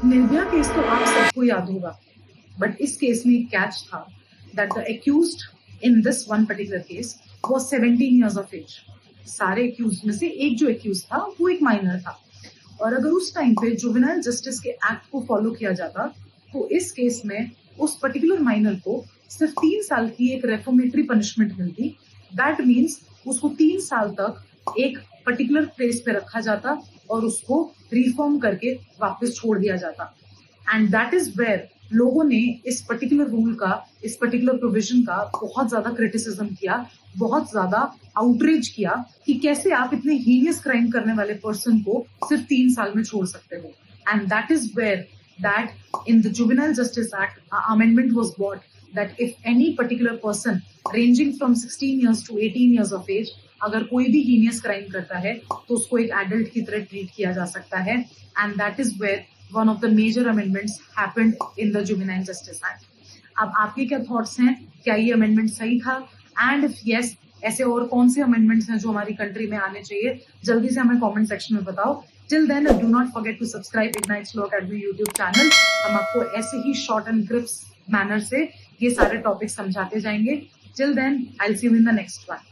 Nirbhaya case तो आप सबको याद होगा, बट इस केस में एक कैच था that the accused in this one particular case was 17 years of age. सारे एक्यूज में से एक जो एक्यूज था वो एक माइनर था, और अगर उस टाइम पे जुवेनाइल जस्टिस के एक्ट को फॉलो किया जाता तो इस केस में उस पर्टिकुलर माइनर को सिर्फ 3 साल की एक रेफॉर्मेटरी पनिशमेंट मिलती। दैट मीन्स उसको 3 साल तक एक पर्टिकुलर प्लेस पे रखा जाता और उसको रिफॉर्म करके वापस छोड़ दिया जाता। एंड दैट इज वेयर लोगों ने इस पर्टिकुलर रूल का, इस पर्टिकुलर प्रोविजन का बहुत ज्यादा क्रिटिसिज्म किया, बहुत ज्यादा आउटरीच किया कि कैसे आप इतने हीनियस क्राइम करने वाले पर्सन को सिर्फ 3 साल में छोड़ सकते हो। And that is where that in the Juvenile Justice Act, amendment was brought that if any particular person ranging from 16 years to 18 years of age, अगर कोई भी हीनियस क्राइम करता है तो उसको एक एडल्ट की तरह ट्रीट किया जा सकता है। And that is where one of the major amendments happened in the juvenile justice act. अब आपके क्या थॉट्स हैं, क्या ये अमेंडमेंट सही था? एंड इफ यस, ऐसे और कौन से अमेंडमेंट्स हैं जो हमारी कंट्री में आने चाहिए, जल्दी से हमें कमेंट सेक्शन में बताओ। Till then, do not forget to subscribe Ignites Law Academy YouTube channel. हम आपको ऐसे ही शॉर्ट एंड क्रिप्स मैनर से ये सारे टॉपिक समझाते जाएंगे। Till then, I'll see you in the next one.